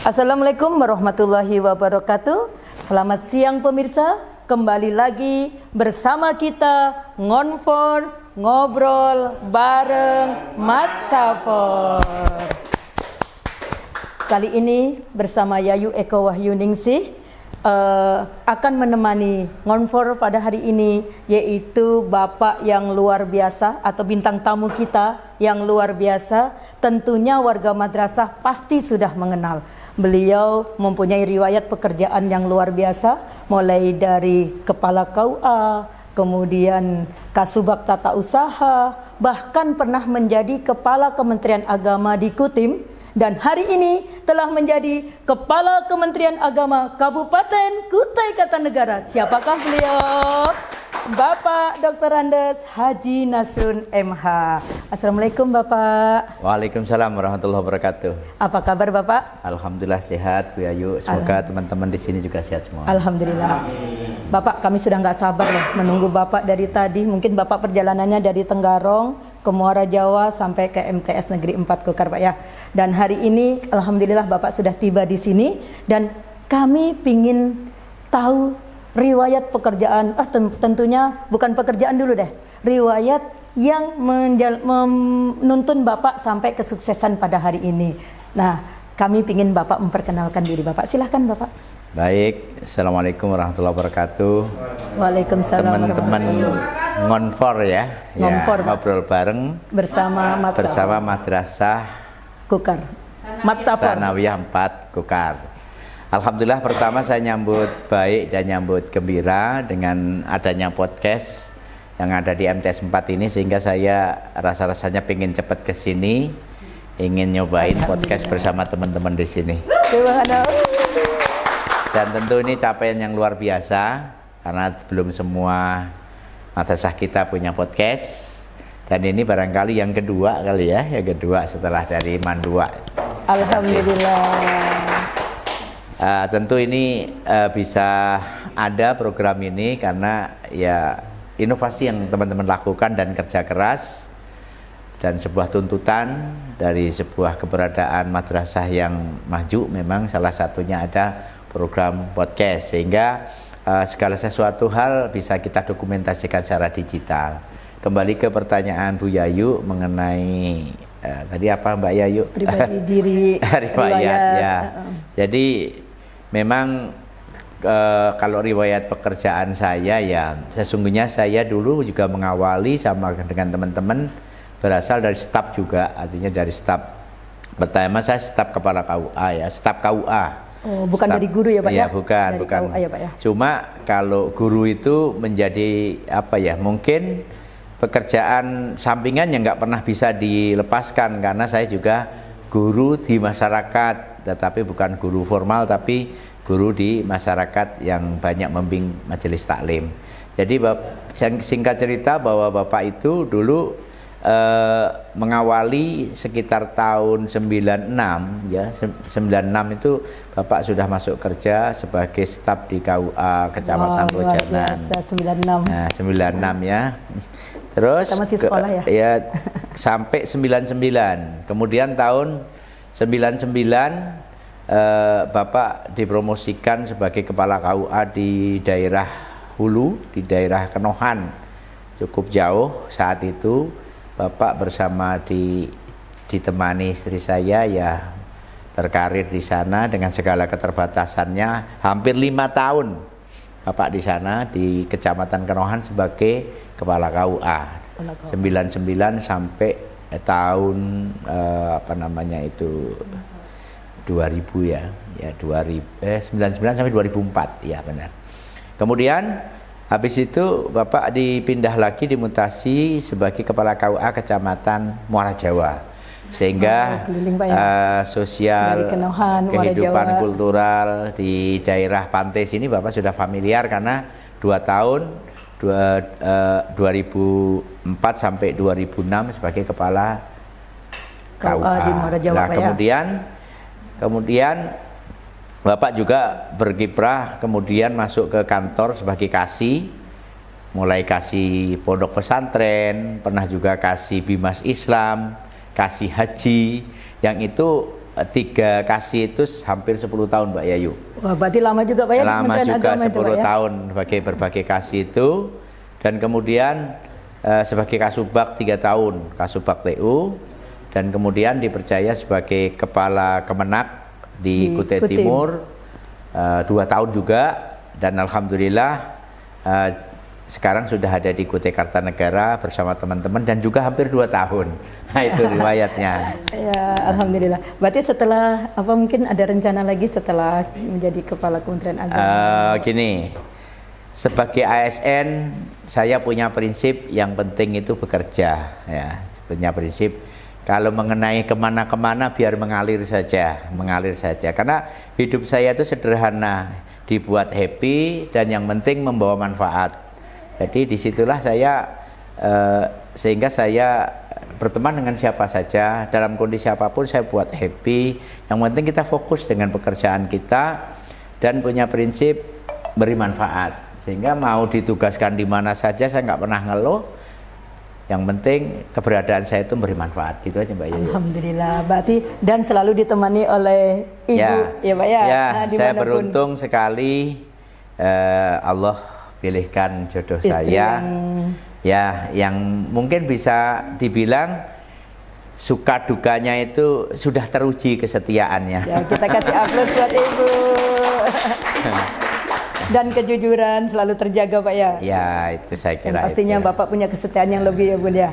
Assalamualaikum warahmatullahi wabarakatuh. Selamat siang pemirsa. Kembali lagi bersama kita Ngonfor Ngobrol bareng Mas Safor. Kali ini bersama Yayu Eko Wahyuningsih akan menemani Ngonfor pada hari ini, yaitu Bapak yang luar biasa atau bintang tamu kita yang luar biasa. Tentunya warga madrasah pasti sudah mengenal. Beliau mempunyai riwayat pekerjaan yang luar biasa, mulai dari Kepala KUA, kemudian Kasubag Tata Usaha, bahkan pernah menjadi Kepala Kementerian Agama di Kutim, dan hari ini telah menjadi Kepala Kementerian Agama Kabupaten Kutai Kartanegara. Siapakah beliau? Bapak Dr. Andes Haji Nasrun MH. Assalamualaikum Bapak. Waalaikumsalam warahmatullahi wabarakatuh. Apa kabar Bapak? Alhamdulillah sehat Bu Yayu. Semoga teman-teman di sini juga sehat semua. Alhamdulillah. Bapak, kami sudah nggak sabar loh menunggu Bapak dari tadi. Mungkin Bapak perjalanannya dari Tenggarong ke Muara Jawa sampai ke MTS Negeri 4 Kukar Pak ya. Dan hari ini alhamdulillah Bapak sudah tiba di sini dan kami pingin tahu riwayat pekerjaan, tentunya bukan pekerjaan dulu deh, riwayat yang menuntun Bapak sampai kesuksesan pada hari ini. Nah, kami ingin Bapak memperkenalkan diri Bapak. Silahkan Bapak. Baik, Assalamualaikum warahmatullahi wabarakatuh. Waalaikumsalam. Teman-teman Ngonfor ya, Ngonfor, ya, ngobrol bareng bersama Madrasah Kukar, Mat Safor Sanawiyah 4 Kukar. Alhamdulillah, pertama saya nyambut baik dan nyambut gembira dengan adanya podcast yang ada di MTS 4 ini, sehingga saya rasa-rasanya pengen cepat ke sini, ingin nyobain podcast bersama teman-teman di sini. Dan tentu ini capaian yang luar biasa karena belum semua madrasah kita punya podcast, dan ini barangkali yang kedua kali ya, yang kedua setelah dari Mandua. Alhamdulillah. Tentu ini bisa ada program ini karena ya inovasi yang teman-teman lakukan dan kerja keras dan sebuah tuntutan dari sebuah keberadaan madrasah yang maju. Memang salah satunya ada program podcast, sehingga segala sesuatu hal bisa kita dokumentasikan secara digital. Kembali ke pertanyaan Bu Yayu mengenai tadi apa Mbak Yayu? Pribadi diri, riwayat ya. Jadi memang kalau riwayat pekerjaan saya ya, sesungguhnya saya dulu juga mengawali sama dengan teman-teman berasal dari staf juga, artinya dari staf. Pertama saya staf Kepala KUA ya, staf KUA. Oh, bukan staf, dari guru ya Pak ya? Bukan, dari bukan. KUA, ya, Pak, ya? Cuma kalau guru itu menjadi apa ya? Mungkin pekerjaan sampingan yang nggak pernah bisa dilepaskan, karena saya juga guru di masyarakat, tetapi bukan guru formal, tapi guru di masyarakat yang banyak membimbing majelis taklim. Jadi singkat cerita bahwa Bapak itu dulu mengawali sekitar tahun 96 ya, 96 itu Bapak sudah masuk kerja sebagai staf di KUA Kecamatan Bojanan. 96. Nah, 96 ya. Terus masih sekolah ya? Sampai 99. Kemudian tahun 99 Bapak dipromosikan sebagai Kepala KUA di daerah Hulu, di daerah Kenohan. Cukup jauh saat itu. Bapak bersama ditemani istri saya ya berkarir di sana dengan segala keterbatasannya. Hampir 5 tahun Bapak di sana di Kecamatan Kenohan sebagai Kepala KUA. 99 sampai tahun 2000 ya. Ya 99 sampai 2004 ya benar. Kemudian habis itu Bapak dipindah lagi, dimutasi sebagai Kepala KUA Kecamatan Muara Jawa, sehingga sosial Kenohan, kehidupan kultural di daerah pantai sini Bapak sudah familiar karena 2 tahun 2004 sampai 2006 sebagai Kepala KUA di Muara Jawa. Nah, kemudian Bapak juga berkiprah, kemudian masuk ke kantor sebagai kasih, mulai kasih pondok pesantren, pernah juga kasih Bimas Islam, kasih haji, yang itu 3 kasih itu hampir 10 tahun Mbak Yayu. Wah, berarti lama juga Pak ya? Lama juga 10 itu, Pak, ya? tahun berbagai kasih itu. Dan kemudian sebagai Kasubag 3 tahun, Kasubag TU. Dan kemudian dipercaya sebagai Kepala Kemenak di Kutai Timur 2 tahun juga. Dan alhamdulillah sekarang sudah ada di Kutai Kartanegara bersama teman-teman dan juga hampir 2 tahun. Nah, itu riwayatnya. Ya, alhamdulillah. Berarti setelah apa mungkin ada rencana lagi setelah menjadi kepala Kementerian Agama? Gini, sebagai ASN saya punya prinsip yang penting itu bekerja. Ya, punya prinsip kalau mengenai kemana-kemana biar mengalir saja. Karena hidup saya itu sederhana, dibuat happy dan yang penting membawa manfaat. Jadi disitulah saya sehingga saya berteman dengan siapa saja dalam kondisi apapun saya buat happy. Yang penting kita fokus dengan pekerjaan kita dan punya prinsip beri manfaat. Sehingga mau ditugaskan di mana saja saya nggak pernah ngeluh. Yang penting keberadaan saya itu beri manfaat. Gitu aja Mbak Yayu. Alhamdulillah. Berarti dan selalu ditemani oleh ibu ya Pak ya. Ya, nah, saya beruntung sekali Allah pilihkan jodoh istri saya yang mungkin bisa dibilang suka dukanya itu sudah teruji kesetiaannya. Ya, kita kasih aplaus buat ibu. Dan kejujuran selalu terjaga Pak ya. Ya, itu saya kira. Dan pastinya itu. Bapak punya kesetiaan yang lebih ya Bun ya.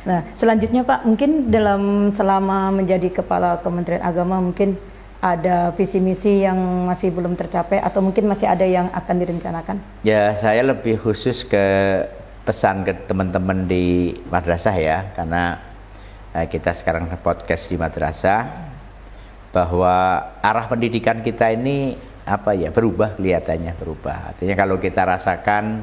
Nah, selanjutnya Pak, mungkin selama menjadi kepala Kementerian Agama mungkin ada visi misi yang masih belum tercapai atau mungkin masih ada yang akan direncanakan? Ya, saya lebih khusus ke pesan ke teman-teman di madrasah ya, karena kita sekarang podcast di madrasah, bahwa arah pendidikan kita ini berubah, kelihatannya berubah. Artinya kalau kita rasakan,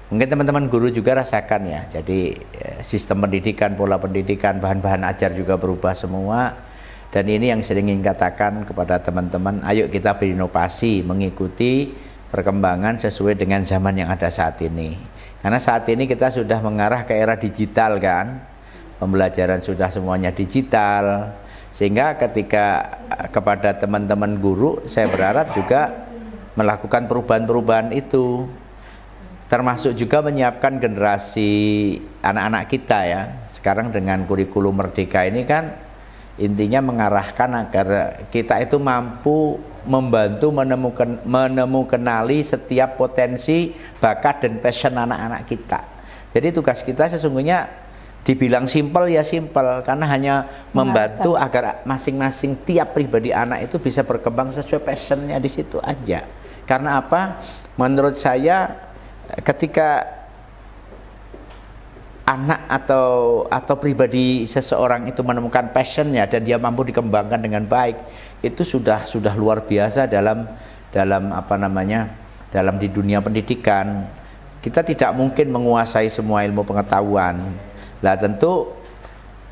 mungkin teman-teman guru juga rasakan ya. Jadi sistem pendidikan, pola pendidikan, bahan-bahan ajar juga berubah semua. Dan ini yang sering ingin katakan kepada teman-teman, ayo kita berinovasi, mengikuti perkembangan sesuai dengan zaman yang ada saat ini. Karena saat ini kita sudah mengarah ke era digital kan, pembelajaran sudah semuanya digital. Sehingga ketika kepada teman-teman guru, saya berharap juga melakukan perubahan-perubahan itu. Termasuk juga menyiapkan generasi anak-anak kita ya. Sekarang dengan kurikulum Merdeka ini kan, intinya mengarahkan agar kita itu mampu membantu menemukanali setiap potensi, bakat dan passion anak-anak kita. Jadi tugas kita sesungguhnya dibilang simpel ya simpel, karena hanya membantu agar masing-masing tiap pribadi anak itu bisa berkembang sesuai passionnya di situ aja. Karena apa? Menurut saya ketika anak atau pribadi seseorang itu menemukan passionnya dan dia mampu dikembangkan dengan baik, itu sudah luar biasa dalam di dunia pendidikan. Kita tidak mungkin menguasai semua ilmu pengetahuan. Lah tentu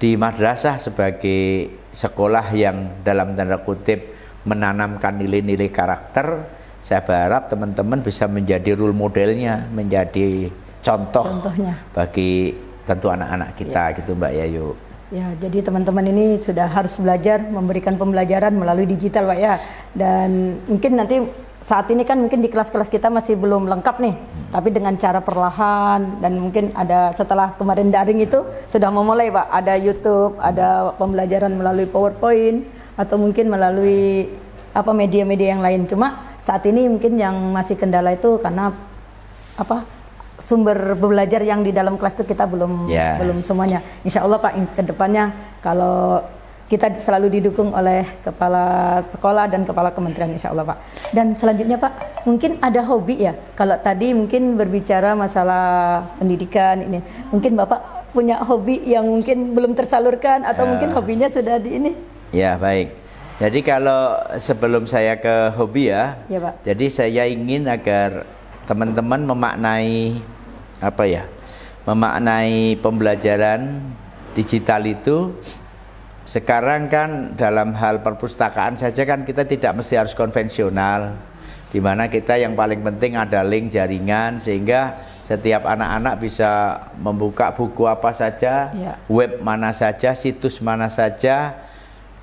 di madrasah sebagai sekolah yang dalam tanda kutip menanamkan nilai-nilai karakter, saya berharap teman-teman bisa menjadi role modelnya, menjadi contohnya bagi tentu anak-anak kita gitu Mbak Yayu. Ya, jadi teman-teman ini sudah harus belajar, memberikan pembelajaran melalui digital Pak ya. Dan mungkin nanti saat ini kan mungkin di kelas-kelas kita masih belum lengkap nih, tapi dengan cara perlahan dan mungkin ada setelah kemarin daring itu sudah memulai Pak, ada YouTube, ada pembelajaran melalui PowerPoint atau mungkin melalui media-media yang lain. Cuma saat ini mungkin yang masih kendala itu karena sumber belajar yang di dalam kelas itu kita belum semuanya. Insya Allah Pak, ke depannya kalau kita selalu didukung oleh kepala sekolah dan kepala kementerian insya Allah Pak. Dan selanjutnya Pak, mungkin ada hobi ya. Kalau tadi mungkin berbicara masalah pendidikan ini, mungkin Bapak punya hobi yang mungkin belum tersalurkan atau mungkin hobinya sudah di ini? Ya, baik. Jadi kalau sebelum saya ke hobi ya Pak. Jadi saya ingin agar teman-teman memaknai memaknai pembelajaran digital itu. Sekarang kan dalam hal perpustakaan saja kan kita tidak mesti harus konvensional, di mana kita yang paling penting ada link jaringan, sehingga Setiap anak-anak bisa membuka buku apa saja, Ya. web mana saja, situs mana saja,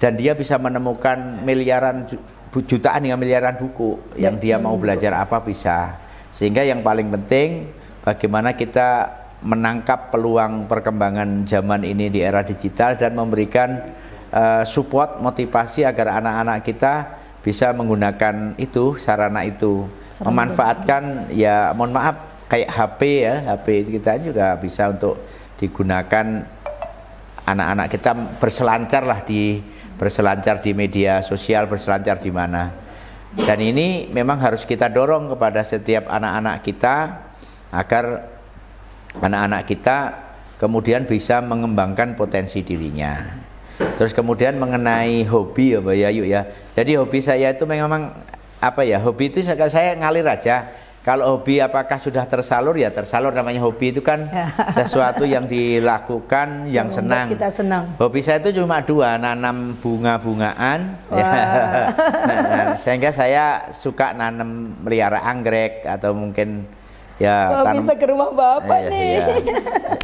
dan dia bisa menemukan jutaan hingga miliaran buku yang dia mau belajar apa bisa. Sehingga yang paling penting bagaimana kita menangkap peluang perkembangan zaman ini di era digital dan memberikan support, motivasi agar anak-anak kita bisa menggunakan itu, sarana itu, memanfaatkan, ya mohon maaf, kayak HP ya, HP kita juga bisa untuk digunakan anak-anak kita berselancar di media sosial, berselancar di mana. Dan ini memang harus kita dorong kepada setiap anak-anak kita agar anak-anak kita kemudian bisa mengembangkan potensi dirinya. Terus kemudian mengenai hobi ya Mbak Yayu ya. Jadi hobi saya itu memang apa ya? Hobi itu saya ngalir aja. Kalau hobi apakah sudah tersalur, ya tersalur, namanya hobi itu kan sesuatu yang dilakukan yang senang. Kita senang. Hobi saya itu cuma 2, nanam bunga-bungaan. Ya. Sehingga saya suka nanam melihara anggrek atau mungkin ya bisa ke rumah Bapak nih. Ya.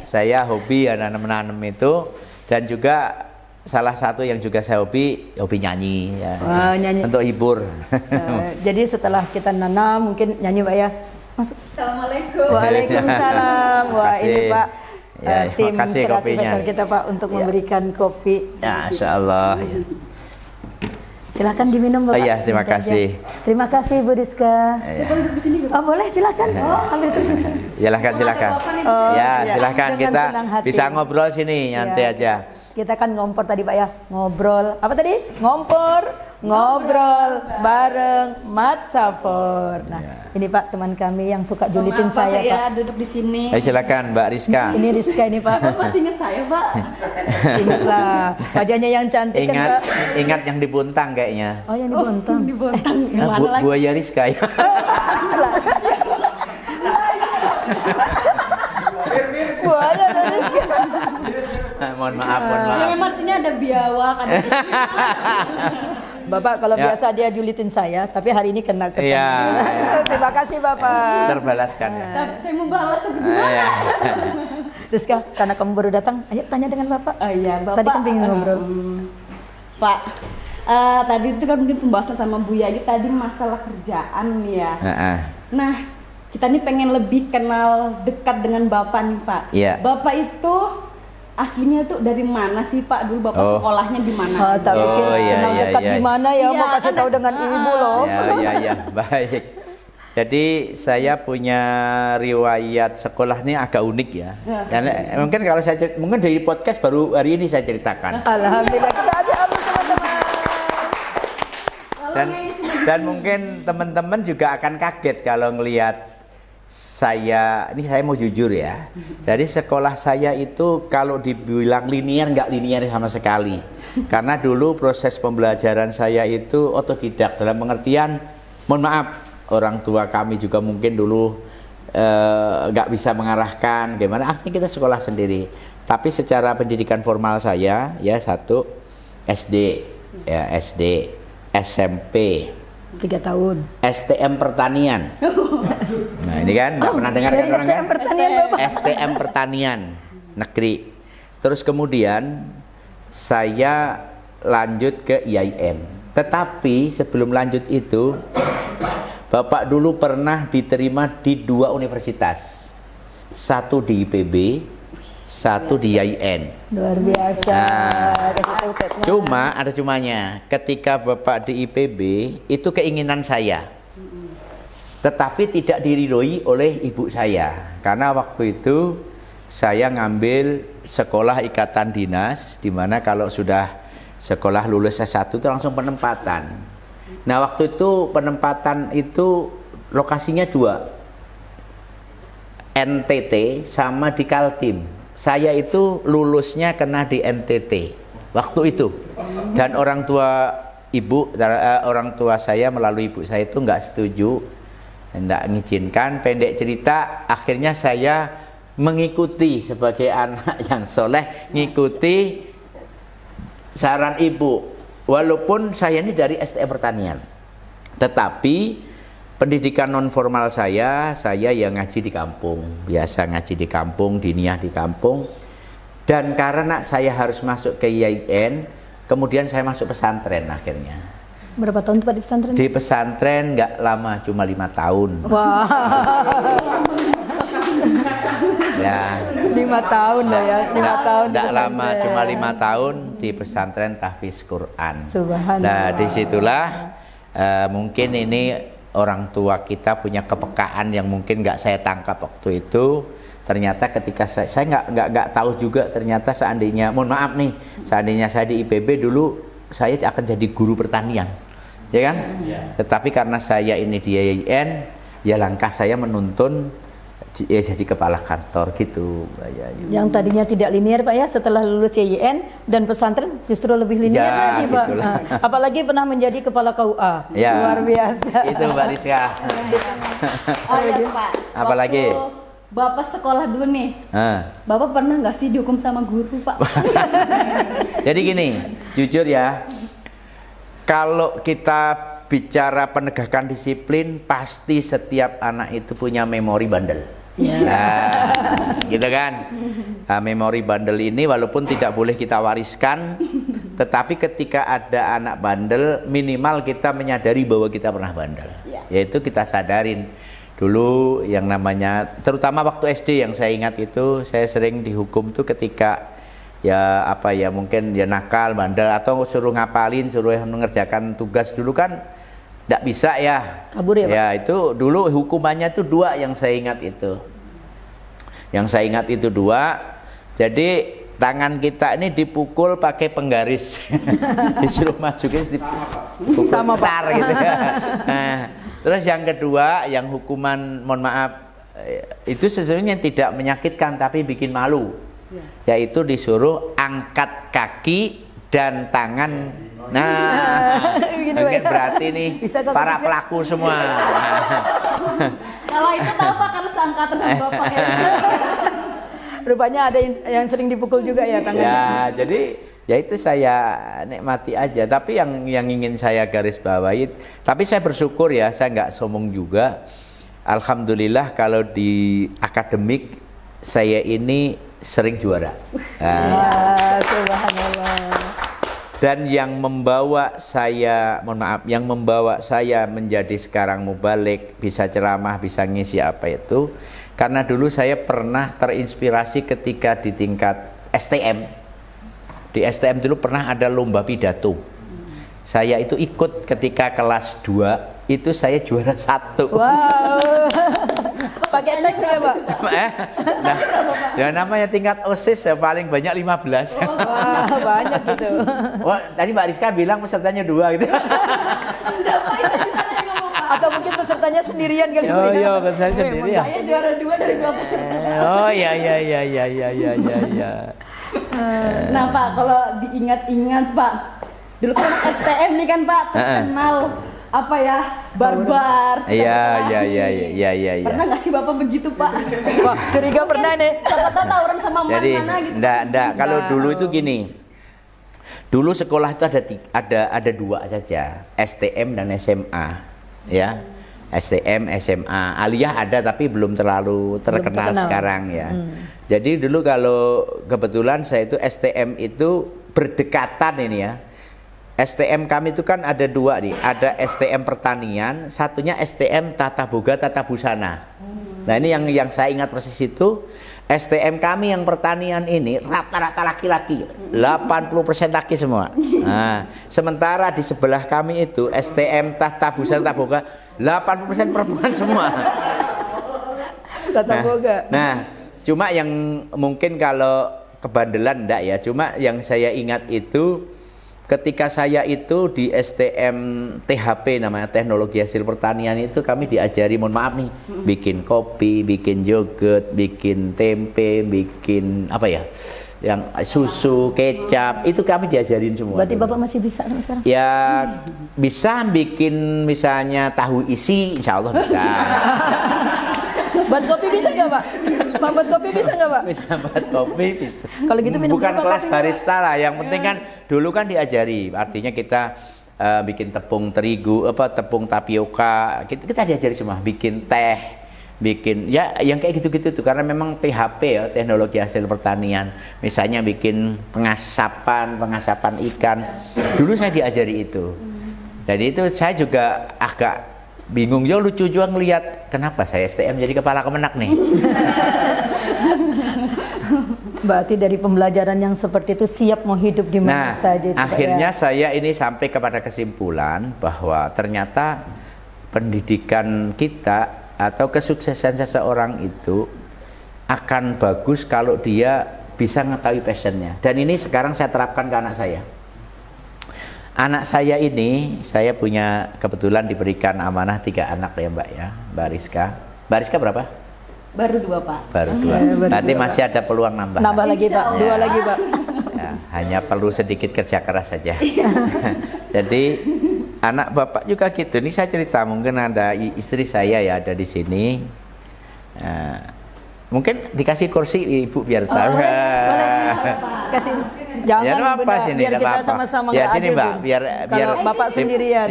Saya hobi ya nanam itu, dan juga salah satu yang juga saya hobi nyanyi ya. Nyanyi. Untuk hibur. Jadi setelah kita nanam mungkin nyanyi Pak ya. Masuk. Assalamualaikum. Waalaikumsalam. Wah ini Pak Ya, tim makasih kreatif kopinya. kita Pak untuk memberikan kopi. Ya, insyaallah. Ya. Silakan diminum Bapak. Oh iya, terima kasih. Terima kasih Bu Rizka. Ya. Oh boleh silakan. Ambil terus. Silakan. Ya, silakan Dengan kita senang hati. bisa ngobrol sini, nyantai aja. Kita kan ngompor tadi Pak ya, ngobrol. Apa tadi? Ngobrol bareng Mat Safor. Nah, ini Pak teman kami yang suka julitin saya Pak. Duduk di sini. Silakan Mbak Rizka. Ini Rizka ini Pak. Masih ingat saya Pak? Ingatlah wajahnya yang cantik kan Pak. Ingat yang di Buntang kayaknya. Oh yang di Bontang. Di Bontang. Yang mana lagi? Buaya Rizka ya. Buaya Rizka. Mohon maaf. Ya, memang sini ada biawak, ada Bapak kalau Ya. biasa dia julitin saya, tapi hari ini kena ketemu. Iya. Terima kasih Bapak. Terbalaskan ya. Saya mau balas Iya. Rizka, karena kamu baru datang, ayo tanya dengan Bapak. Oh iya, Bapak. Tadi kan pengen ngobrol. Pak, tadi itu kan mungkin pembahasan sama Bu Yayu tadi masalah kerjaan nih ya. Nah, kita nih pengen lebih kenal dekat dengan Bapak nih Pak. Iya. Bapak itu aslinya tuh dari mana sih Pak? Dulu Bapak sekolahnya di mana? Tak pikir kenal dekat di mana ya, mau Iya, kasih kan tahu dengan ibu loh. Ya, baik. Jadi saya punya riwayat sekolah ini agak unik ya. Karena mungkin kalau mungkin dari podcast baru hari ini saya ceritakan. Alhamdulillah, kita aja ambil teman-teman. Dan mungkin teman-teman juga akan kaget kalau ngelihat saya mau jujur ya. Dari sekolah saya itu kalau dibilang linear, nggak linear sama sekali. Karena dulu proses pembelajaran saya itu otodidak, dalam pengertian, mohon maaf, orang tua kami juga mungkin dulu nggak bisa mengarahkan gimana, akhirnya kita sekolah sendiri. Tapi secara pendidikan formal saya ya SD, SMP, 3 tahun. STM Pertanian. Nah ini kan nggak pernah dengar kan orang kan? Pertanian Bapak. STM Pertanian Negeri. Terus kemudian saya lanjut ke IAIN. Tetapi sebelum lanjut itu, Bapak dulu pernah diterima di 2 universitas. Satu di IPB, satu di IAIN. Luar biasa. Cuma ada cumanya. Ketika Bapak di IPB itu keinginan saya, tetapi tidak diridhoi oleh ibu saya. Karena waktu itu saya ngambil sekolah ikatan dinas, di mana kalau sudah sekolah lulus S1 itu langsung penempatan. Nah waktu itu penempatan itu lokasinya 2, NTT sama di Kaltim. Saya itu lulusnya kena di NTT waktu itu, dan orang tua saya melalui ibu saya itu nggak setuju, nggak mengizinkan. Pendek cerita, akhirnya saya mengikuti sebagai anak yang soleh, ngikuti saran ibu. Walaupun saya ini dari STM Pertanian, tetapi pendidikan non formal saya yang ngaji di kampung, biasa ngaji di kampung, diniyah di kampung. Dan karena saya harus masuk ke IAIN, kemudian saya masuk pesantren akhirnya. Berapa tahun Pak di pesantren? Di pesantren nggak lama, cuma 5 tahun. Wah. Ya. 5 tahun lah ya, 5 tahun. Nggak lama, cuma 5 tahun di pesantren tahfiz Quran. Subhanallah. Nah, disitulah mungkin ini orang tua kita punya kepekaan yang mungkin nggak saya tangkap waktu itu. Ternyata ketika saya nggak tahu juga, ternyata seandainya, mohon maaf nih, seandainya saya di IPB dulu saya akan jadi guru pertanian, ya kan? Ya. Tetapi karena saya ini di IAIN, ya langkah saya menuntun ya jadi kepala kantor gitu. Yang tadinya tidak linear Pak ya, setelah lulus IAIN dan pesantren justru lebih linear ya, lagi Pak. Nah, apalagi pernah menjadi kepala KUA. Ya, luar biasa. Itu Mbak Rizka. Oh iya Pak. Apalagi? Bapak sekolah dulu nih. Bapak pernah nggak sih dihukum sama guru Pak? Jadi gini, jujur ya, kalau kita bicara penegakan disiplin, pasti setiap anak itu punya memori bandel. Nah, gitu kan. Nah, memori bandel ini walaupun tidak boleh kita wariskan, tetapi ketika ada anak bandel, minimal kita menyadari bahwa kita pernah bandel. Yaitu kita sadarin. Dulu yang namanya, terutama waktu SD yang saya ingat itu, saya sering dihukum tuh ketika ya apa ya, mungkin ya nakal, bandel, atau suruh ngapalin, suruh mengerjakan tugas. Dulu kan tidak bisa ya, kabur ya Pak? Ya itu dulu hukumannya tuh 2 yang saya ingat itu. Yang saya ingat itu 2. Jadi tangan kita ini dipukul pakai penggaris. Disuruh masukin dipukul sama tar gitu ya. Nah, terus yang kedua, yang hukuman mohon maaf itu sebenarnya tidak menyakitkan tapi bikin malu. Yaitu disuruh angkat kaki dan tangan. Nah, mungkin berarti nih para pelaku semua. Kalau itu tahu Pak, karena seangkatan sama Bapak ya. Rupanya ada yang sering dipukul juga ya tangannya. Ya, jadi ya itu saya nikmati aja. Tapi yang ingin saya garis bawahi, tapi saya bersyukur ya, saya nggak sombong juga. Alhamdulillah kalau di akademik saya ini sering juara. Subhanallah. Dan yang membawa saya, mohon maaf, yang membawa saya menjadi sekarang mubalik, bisa ceramah, bisa ngisi apa itu, karena dulu saya pernah terinspirasi ketika di tingkat STM. Di STM dulu pernah ada lomba pidato. Saya itu ikut ketika kelas 2, itu saya juara 1. Wow. Pakai teks ya Pak? Nah, ya namanya tingkat OSIS ya, paling banyak 15. Wah, banyak gitu. Oh, tadi Mbak Rizka bilang pesertanya 2 gitu. Atau mungkin pesertanya sendirian kali. Oh iya, pesertanya sendirian. Saya juara 2 dari 2 peserta. Oh iya. Nah Pak, kalau diingat-ingat Pak, dulu kan STM nih kan Pak, terkenal apa ya, barbar. Iya. Pernah nggak sih Bapak begitu Pak? Wah, curiga pernah nih. Siapa tahu tawuran sama mana gitu. Enggak. Kalau dulu itu gini. Dulu sekolah itu ada 2 saja, STM dan SMA. Ya. STM, SMA, aliyah ada tapi belum terlalu terkenal sekarang ya. Jadi dulu kalau kebetulan saya itu STM itu berdekatan ini ya. STM kami itu kan ada 2 nih, ada STM pertanian, satunya STM tata boga tata busana. Nah ini yang saya ingat persis itu, STM kami yang pertanian ini rata-rata laki-laki, 80% laki semua. Nah, sementara di sebelah kami itu STM tata busana tata boga 80% perempuan semua. Tata boga. Nah, cuma yang mungkin kalau kebandelan enggak ya, cuma yang saya ingat itu ketika saya itu di STM THP namanya teknologi hasil pertanian itu kami diajari, mohon maaf nih, bikin kopi, bikin yogurt, bikin tempe, bikin apa ya, yang susu, kecap, itu kami diajarin semua. Berarti Bapak masih bisa sampai sekarang? Ya bisa bikin misalnya tahu isi, insya Allah bisa. Buat kopi bisa nggak Pak? Buat kopi bisa nggak Pak? Bisa buat kopi bisa. Kalau gitu minum bukan berapa kelas kopi, barista lah, yang penting kan dulu kan diajari, artinya kita bikin tepung terigu, tepung tapioka, kita diajari semua, bikin teh, bikin ya yang kayak gitu-gitu tuh, karena memang THP ya, teknologi hasil pertanian. Misalnya bikin pengasapan ikan. Dulu saya diajari itu. Dan itu saya juga agak bingung juga, lucu juga ngelihat kenapa saya STM jadi kepala kemenak nih. Berarti dari pembelajaran yang seperti itu siap mau hidup di mana saja. Akhirnya saya ini sampai kepada kesimpulan bahwa ternyata pendidikan kita atau kesuksesan seseorang itu akan bagus kalau dia bisa mengetahui passionnya. Dan ini sekarang saya terapkan ke anak saya. Anak saya ini, saya punya kebetulan diberikan amanah 3 anak ya Mbak ya, Mbak Rizka. Mbak Rizka berapa? Baru 2 Pak. Baru 2. Nanti masih ada peluang nambah. Nambah lagi Pak, 2 lagi Pak. Ya, hanya perlu sedikit kerja keras saja. Jadi anak bapak juga gitu. Ini saya cerita, mungkin ada istri saya ya ada di sini. Mungkin dikasih kursi ibu biar tahu. Kasih. Jangan ya, apa sini, biar kita sama-sama ya sini Mbak, biar bapak sendirian.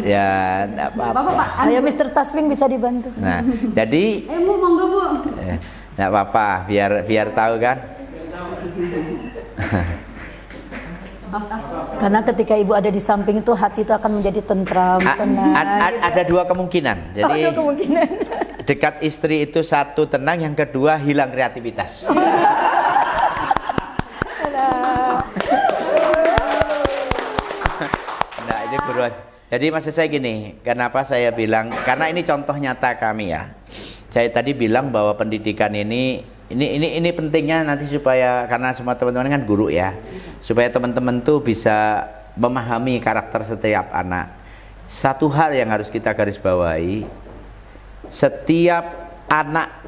Ya, enggak apa-apa. Ayo Mr. Taswing bisa dibantu. Nah, jadi Bu, monggo Bu. Enggak apa-apa, biar tahu kan. Karena ketika ibu ada di samping itu hati itu akan menjadi tentram, tenang. Ada 2 kemungkinan. Jadi dekat istri itu 1 tenang, yang kedua hilang kreativitas. Nah, ini buruan. Jadi maksud saya gini, kenapa saya bilang, karena ini contoh nyata kami ya. Saya tadi bilang bahwa pendidikan ini pentingnya nanti supaya, karena semua teman-teman kan guru ya, supaya teman-teman tuh bisa memahami karakter setiap anak. Satu hal yang harus kita garis bawahi, setiap anak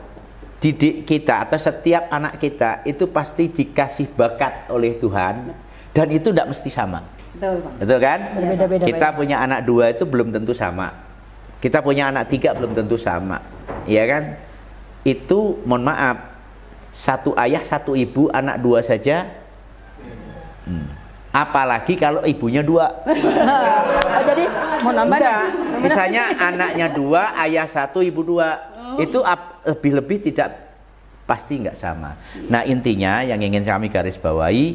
didik kita atau setiap anak kita itu pasti dikasih bakat oleh Tuhan, dan itu tidak mesti sama. Betul kan? Berbeda-beda. Kita punya anak 2 itu belum tentu sama. Kita punya anak 3 belum tentu sama. Iya kan? Itu mohon maaf, 1 ayah 1 ibu anak 2 saja. Apalagi kalau ibunya 2. Oh, jadi mau nambah nih. Misalnya anaknya 2, ayah 1, ibu 2. Itu lebih-lebih tidak pasti nggak sama. Nah, intinya yang ingin kami garis bawahi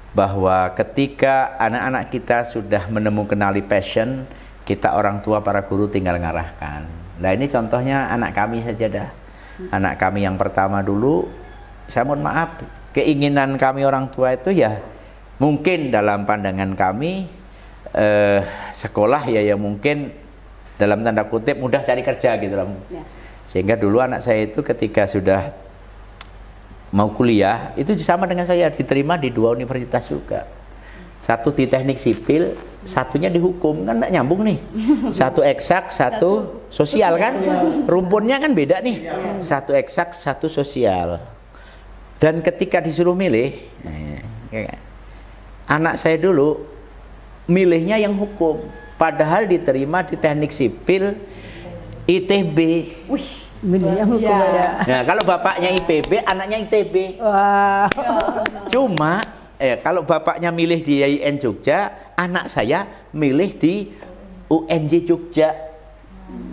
bahwa ketika anak-anak kita sudah menemukan passion, kita orang tua para guru tinggal ngarahkan. Nah, ini contohnya anak kami saja dah. Anak kami yang pertama dulu, saya mohon maaf, keinginan kami orang tua itu ya mungkin dalam pandangan kami sekolah ya mungkin dalam tanda kutip mudah cari kerja gitu loh. Ya. Sehingga dulu anak saya itu ketika sudah mau kuliah itu sama dengan saya, diterima di 2 universitas juga. Satu di teknik sipil, satunya di hukum, kan nggak nyambung nih. Satu eksak, satu sosial kan, rumpunnya kan beda nih. Satu eksak, satu sosial. Dan ketika disuruh milih, anak saya dulu milihnya yang hukum, padahal diterima di teknik sipil ITB. Milih yang hukum ya. Nah, kalau bapaknya IPB, anaknya ITB. Wah. Cuma kalau bapaknya milih di IAIN Jogja, anak saya milih di UNJ Jogja,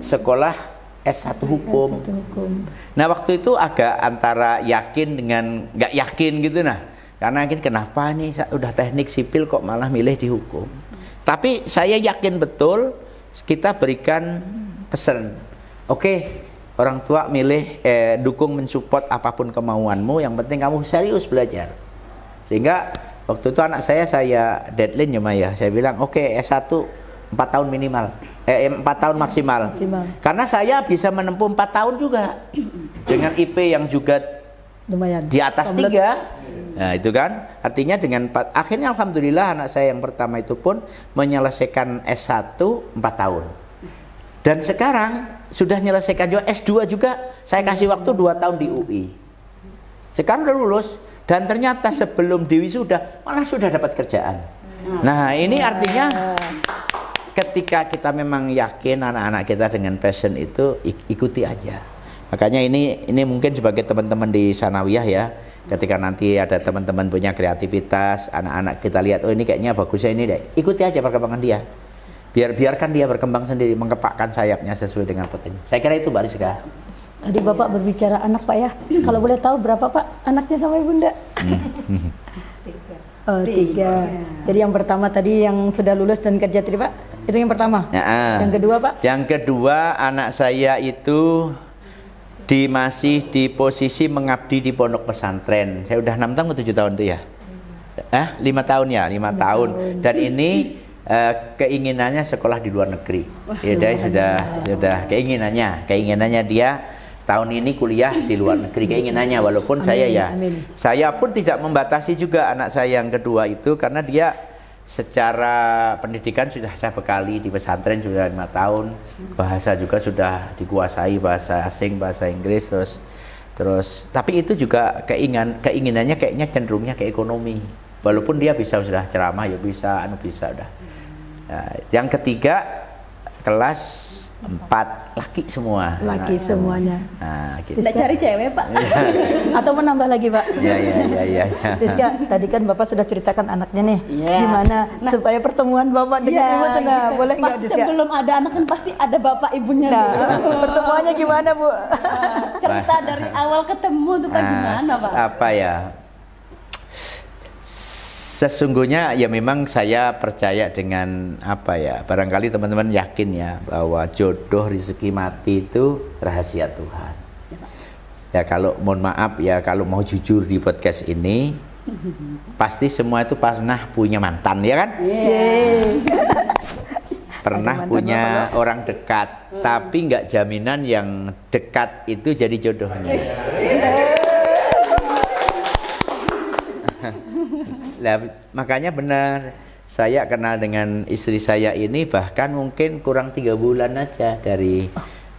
sekolah S1 hukum. Nah, waktu itu agak antara yakin dengan nggak yakin gitu nah. Karena yakin kenapa nih udah teknik sipil kok malah milih di hukum. Tapi saya yakin betul kita berikan pesan. Oke, orang tua milih dukung mensupport apapun kemauanmu, yang penting kamu serius belajar. Sehingga waktu itu anak saya deadline ya, saya bilang oke, S1 4 tahun minimal, 4 tahun maksimal. Karena saya bisa menempuh 4 tahun juga dengan IP yang juga lumayan di atas 3. Nah, itu kan artinya dengan akhirnya alhamdulillah anak saya yang pertama itu pun menyelesaikan S1 4 tahun. Dan sekarang sudah menyelesaikan juga S2 juga, saya kasih waktu 2 tahun di UI. Sekarang udah lulus dan ternyata sebelum di wisuda malah sudah dapat kerjaan. Nah, ini artinya ketika kita memang yakin anak-anak kita dengan passion itu ikuti aja. Makanya ini mungkin sebagai teman-teman di Sanawiyah ya, ketika nanti ada teman-teman punya kreativitas, anak-anak kita lihat, oh ini kayaknya bagusnya ini deh, ikuti aja perkembangan dia. Biarkan dia berkembang sendiri, mengepakkan sayapnya sesuai dengan potensi. Saya kira itu Mbak Rizka. Tadi Bapak berbicara anak Pak ya. Kalau boleh tahu berapa Pak anaknya sama Ibunda? 3. Oh, 3. Jadi yang pertama tadi yang sudah lulus dan kerja tadi Pak, itu yang pertama. Yang kedua Pak? Yang kedua anak saya itu masih di posisi mengabdi di pondok pesantren. Saya udah 6 tahun atau 7 tahun tuh ya? 5 tahun ya, 5 tahun. Dan ini keinginannya sekolah di luar negeri. Ya, dia sudah keinginannya dia tahun ini kuliah di luar negeri, keinginannya. Walaupun saya pun tidak membatasi juga anak saya yang kedua itu, karena dia secara pendidikan sudah saya bekali di pesantren sudah 5 tahun, bahasa juga sudah dikuasai, bahasa asing, bahasa Inggris, terus tapi itu juga keinginannya kayaknya cenderungnya ke ekonomi. Walaupun dia sudah ceramah ya bisa udah. Nah, yang ketiga kelas 4 laki semua. Laki semuanya. Nah, gitu. Tidak cari cewek Pak? Atau menambah lagi Pak? Ya. Rizka, tadi kan Bapak sudah ceritakan anaknya nih, gimana supaya pertemuan Bapak dengan Ibu tenang, boleh nggak Rizka? Sebelum ada anak kan pasti ada Bapak ibunya. Pertemuannya gimana Bu? Cerita dari awal ketemu tuh Pak gimana Pak? Apa ya? Sesungguhnya ya memang saya percaya dengan barangkali teman-teman yakin ya bahwa jodoh rezeki mati itu rahasia Tuhan. Ya kalau mohon maaf ya, kalau mau jujur di podcast ini pasti semua itu pernah punya mantan ya kan? Yes. Pernah punya orang dekat, tapi nggak jaminan yang dekat itu jadi jodohnya. Nah, makanya benar, saya kenal dengan istri saya ini bahkan mungkin kurang 3 bulan aja dari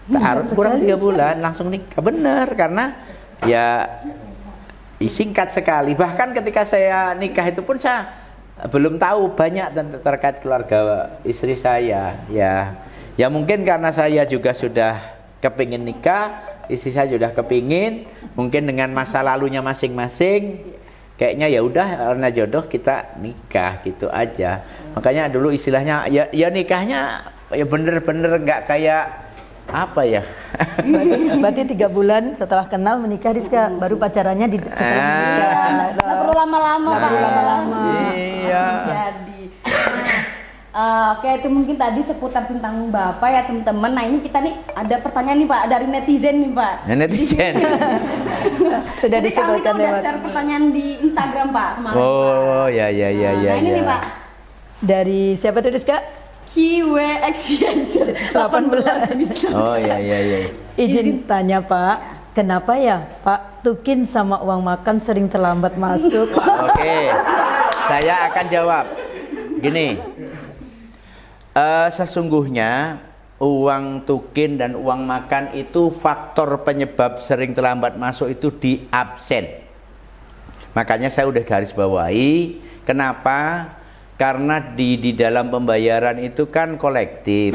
taruh, kurang 3 bulan langsung nikah. Benar, karena ya singkat sekali. Bahkan ketika saya nikah itu pun saya belum tahu banyak terkait keluarga istri saya. Ya mungkin karena saya juga sudah kepingin nikah, istri saya sudah kepingin, mungkin dengan masa lalunya masing-masing. Kayaknya ya udah karena jodoh kita nikah gitu aja. Makanya dulu istilahnya ya nikahnya ya bener-bener nggak kayak apa ya. Berarti 3 bulan setelah kenal menikah Rizka, baru pacarannya di setelah menikah. Nggak perlu lama-lama Pak. Iya. Jadi oke, itu mungkin tadi seputar tentang Bapak ya teman-teman. Nah ini kita nih ada pertanyaan nih Pak dari netizen nih Pak. Netizen. Sudah Jadi kami disebutkan tuh udah lewat. share pertanyaan di Instagram Pak kemarin. Oh Pak. ya. Nah ini nih Pak. Dari siapa tuh Rizka? QWX 18. Oh ya. Izin tanya Pak, kenapa ya Pak Tukin sama uang makan sering terlambat masuk? Oke, saya akan jawab. Gini, sesungguhnya uang tukin dan uang makan itu faktor penyebab sering terlambat masuk itu di absen. Makanya saya udah garis bawahi. Kenapa? Karena di dalam pembayaran itu kan kolektif,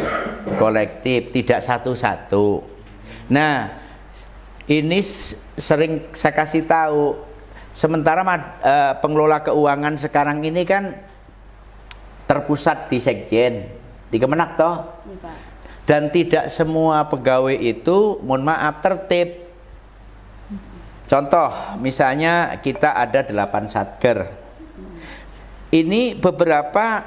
tidak satu-satu. Nah, ini sering saya kasih tahu. Sementara pengelola keuangan sekarang ini kan terpusat di Sekjen, di Kemenak toh. Dan tidak semua pegawai itu, mohon maaf, tertib. Contoh, misalnya kita ada 8 satker. Ini beberapa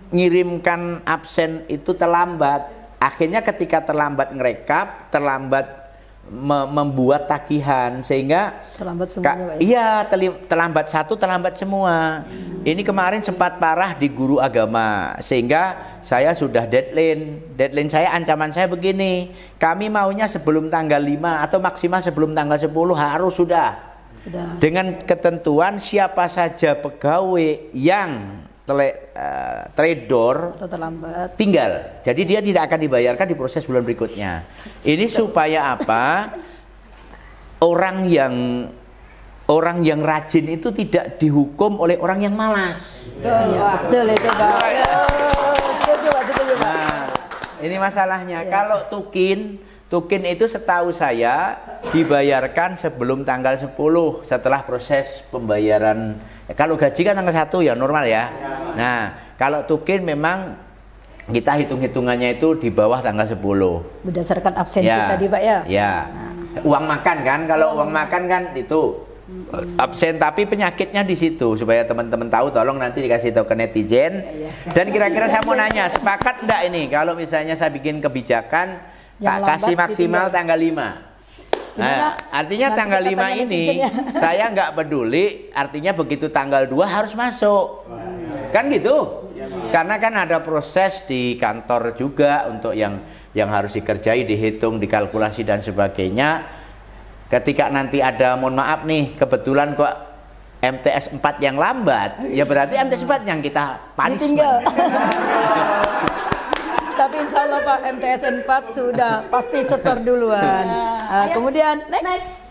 ngirimkan absen itu terlambat. Akhirnya ketika terlambat ngerekap, terlambat membuat tagihan, sehingga terlambat semuanya Pak. Iya, terlambat satu, terlambat semua. Ini kemarin sempat parah di guru agama, sehingga saya sudah deadline saya, ancaman saya begini, kami maunya sebelum tanggal 5 atau maksimal sebelum tanggal 10 harus sudah. Dengan ketentuan siapa saja pegawai yang trader terlambat tinggal, jadi dia tidak akan dibayarkan di proses bulan berikutnya. Ini supaya apa? Orang yang rajin itu tidak dihukum oleh orang yang malas. Betul itu Pak. Nah, ini masalahnya. Kalau tukin Tukin itu setahu saya dibayarkan sebelum tanggal 10 setelah proses pembayaran. Kalau gaji kan tanggal 1 ya normal ya. Nah, kalau tukin memang kita hitung-hitungannya itu di bawah tanggal 10. Berdasarkan absensi tadi Pak ya? Ya. Uang makan kan, kalau uang makan kan itu absen, tapi penyakitnya di situ. Supaya teman-teman tahu, tolong nanti dikasih tahu ke netizen. Dan kira-kira saya mau nanya, sepakat enggak ini kalau misalnya saya bikin kebijakan tak kasih maksimal tanggal 5? Nah, artinya tanggal 5 ini saya nggak peduli, artinya begitu tanggal 2 harus masuk. Kan gitu. Karena kan ada proses di kantor juga untuk yang harus dikerjai, dihitung, dikalkulasi dan sebagainya. Ketika nanti ada, mohon maaf nih, kebetulan kok MTS 4 yang lambat, ya berarti MTS 4 yang kita punishment. Tapi insya Allah Pak, MTS 4 sudah pasti setor duluan. Kemudian next.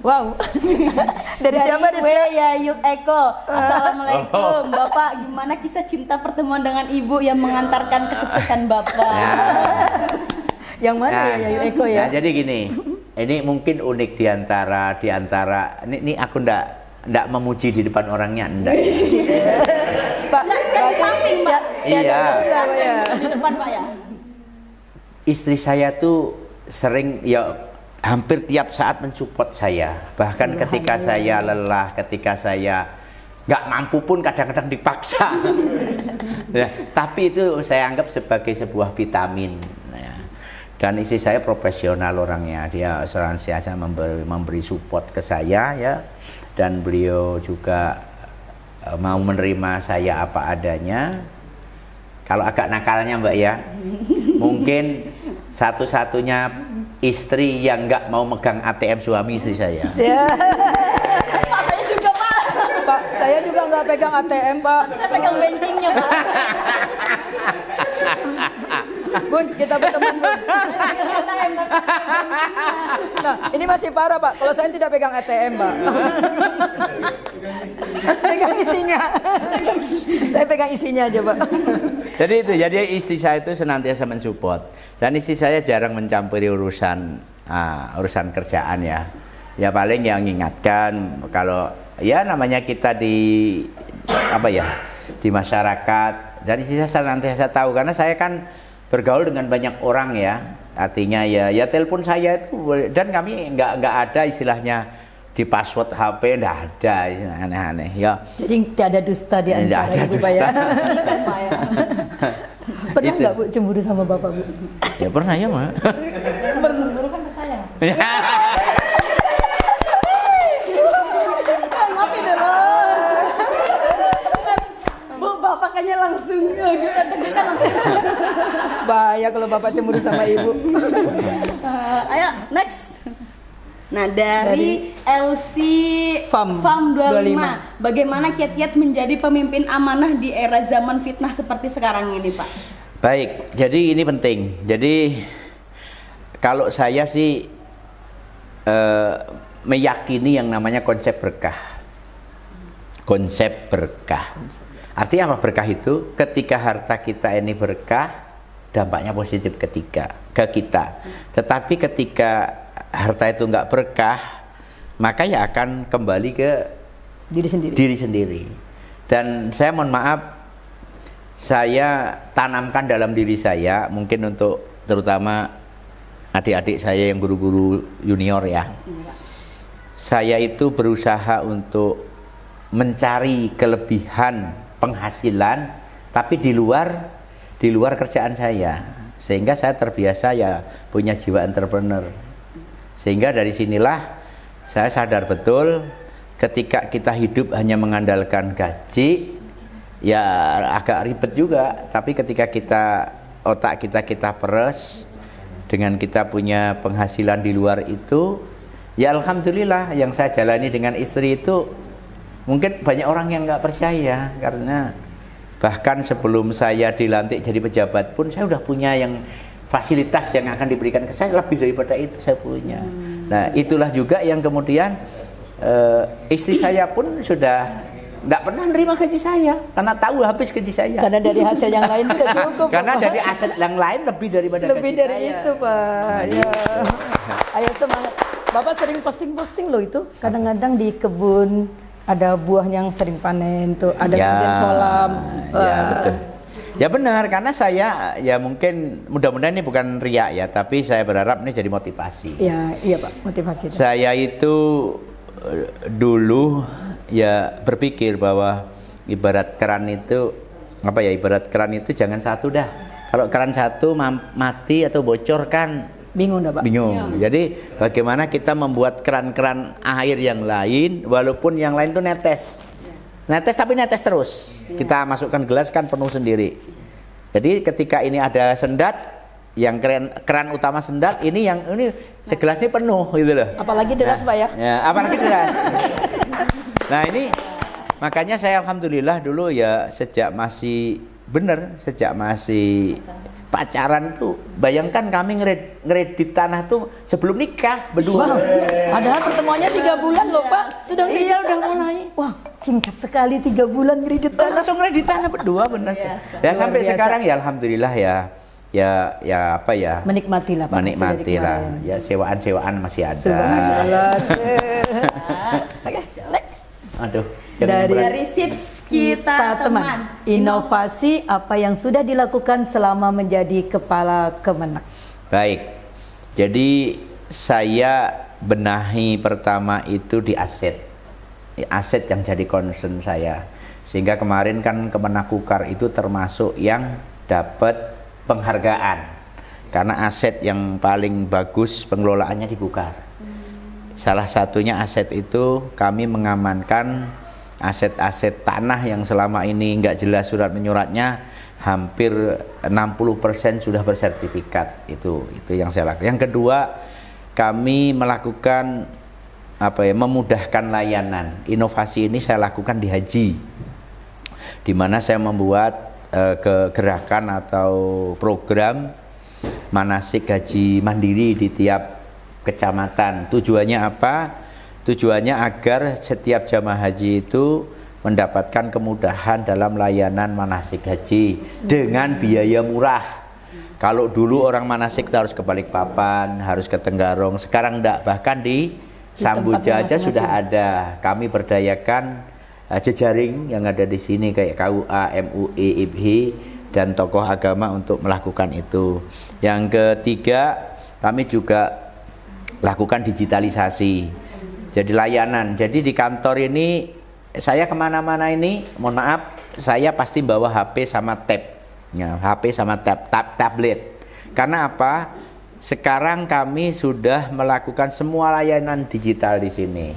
Wow. Dari siapa ya Yuk Eko. Assalamualaikum Bapak, gimana kisah cinta pertemuan dengan ibu yang mengantarkan kesuksesan Bapak? Yang mana ya Yuk Eko ya? Nah, jadi gini, ini mungkin unik diantara ini aku ndak memuji di depan orangnya, ndak. Pak, kan di samping Pak. Iya. Di depan Pak ya. Istri saya tuh sering ya hampir tiap saat mensupport saya. Bahkan ketika saya lelah, ketika saya nggak mampu pun kadang-kadang dipaksa. Ya, tapi itu saya anggap sebagai sebuah vitamin. Ya. Dan istri saya profesional orangnya, dia senantiasa memberi support ke saya ya. Dan beliau juga mau menerima saya apa adanya. Kalau agak nakalnya Mbak ya, mungkin satu-satunya istri yang nggak mau megang ATM suami istri saya. Ya. Pak, saya juga Pak. Pak, saya juga nggak pegang ATM Pak. Saya pegang bankingnya Pak. Bun, kita berteman Bun. Nah, ini masih parah Pak. Kalau saya tidak pegang ATM Pak. Pegang isinya. Saya pegang isinya aja Pak. Jadi istri saya itu senantiasa mensupport. Dan istri saya jarang mencampuri urusan kerjaan ya. Ya paling yang mengingatkan kalau ya namanya kita di masyarakat, dan istri saya senantiasa tahu karena saya kan bergaul dengan banyak orang ya, artinya ya telepon saya itu, dan kami nggak ada istilahnya di password HP, nggak ada aneh-aneh ya. Jadi tidak ada dusta di antara ibu Pak ya. Pernah nggak Bu cemburu sama Bapak Bu? Ya pernah ya Mak. Bercemburu kan ke saya. Maafin dulu. Bu, Bapak kayaknya langsung bahaya kalau Bapak cemburu sama ibu. Ayo next. Nah dari LC Fam 25, bagaimana kiat-kiat menjadi pemimpin amanah di era zaman fitnah seperti sekarang ini Pak? Baik, jadi ini penting. Jadi kalau saya sih meyakini yang namanya konsep berkah. Konsep berkah. Artinya apa berkah itu? Ketika harta kita ini berkah, dampaknya positif ke kita. Tetapi ketika harta itu nggak berkah, maka ya akan kembali ke diri sendiri. Dan saya mohon maaf, saya tanamkan dalam diri saya, mungkin untuk terutama adik-adik saya yang guru-guru junior ya. Saya itu berusaha untuk mencari kelebihan penghasilan, tapi di luar kerjaan saya, sehingga saya terbiasa ya punya jiwa entrepreneur. Sehingga dari sinilah saya sadar betul ketika kita hidup hanya mengandalkan gaji, ya agak ribet juga. Tapi ketika otak kita peres dengan kita punya penghasilan di luar itu, ya alhamdulillah yang saya jalani dengan istri itu mungkin banyak orang yang nggak percaya, karena bahkan sebelum saya dilantik jadi pejabat pun saya udah punya yang fasilitas yang akan diberikan ke saya, lebih daripada itu saya punya. Nah itulah juga yang kemudian istri saya pun sudah Nggak pernah nerima gaji saya karena tahu habis gaji saya. Karena dari hasil yang lain tidak cukup. Karena Pak. dari aset yang lain lebih daripada lebih gaji dari saya. itu, Pak. Ya. Ayo semangat. Bapak sering posting-posting loh itu. Kadang-kadang di kebun ada buah yang sering panen tuh, ada kemudian kolam. Ya, betul. Ya benar, karena saya ya mungkin mudah-mudahan ini bukan riak ya, tapi saya berharap ini jadi motivasi. Ya, iya Pak, motivasi. Saya itu dulu ya berpikir bahwa ibarat keran itu ibarat keran itu jangan satu dah. Kalau keran satu mati atau bocor kan bingung dah Pak. Bingung. Jadi bagaimana kita membuat keran-keran air yang lain walaupun yang lain itu netes. Netes tapi netes terus. Kita masukkan gelas kan penuh sendiri. Jadi ketika ini ada sendat, yang keran utama sendat, ini segelas ini penuh gitu loh. Apalagi deras Pak ya. Ya, apalagi deras. Nah ini makanya saya alhamdulillah dulu ya sejak masih pacaran tuh, bayangkan kami ngeredit tanah tuh sebelum nikah berdua. Wow. Padahal pertemuannya 3 bulan loh Pak. Sudah iya udah mulai. Wah, singkat sekali 3 bulan ngeredit tanah. Langsung ngeredit tanah berdua bener. Ya sampai biasa. sekarang ya alhamdulillah ya apa ya. Menikmatilah Pak. Menikmatilah. Ya sewaan masih ada. Subhanallah. Oke, next. Aduh. Dari Sips kita teman. Inovasi apa yang sudah dilakukan selama menjadi kepala Kemenak? Baik. Jadi saya benahi pertama itu di aset yang jadi concern saya. Sehingga kemarin kan Kemenakukar itu termasuk yang dapat penghargaan. Karena aset yang paling bagus pengelolaannya di Kukar. Salah satunya aset itu kami mengamankan aset-aset tanah yang selama ini nggak jelas surat menyuratnya, hampir 60% sudah bersertifikat. Itu yang saya lakukan. Yang kedua, kami melakukan memudahkan layanan. Inovasi ini saya lakukan di haji, di mana saya membuat gerakan atau program manasik haji mandiri di tiap kecamatan. Tujuannya apa? Tujuannya agar setiap jamaah haji itu mendapatkan kemudahan dalam layanan manasik haji dengan biaya murah. Kalau dulu orang manasik harus ke Balikpapan, harus ke Tenggarong, sekarang enggak, bahkan di Sambuja aja sudah ada. Kami berdayakan jejaring yang ada di sini kayak KUA, MUI, IPHI dan tokoh agama untuk melakukan itu. Yang ketiga, kami juga lakukan digitalisasi. Jadi layanan. Jadi di kantor ini saya kemana-mana ini, mohon maaf, saya pasti bawa HP sama tab, ya, HP sama tablet. Karena apa? Sekarang kami sudah melakukan semua layanan digital di sini.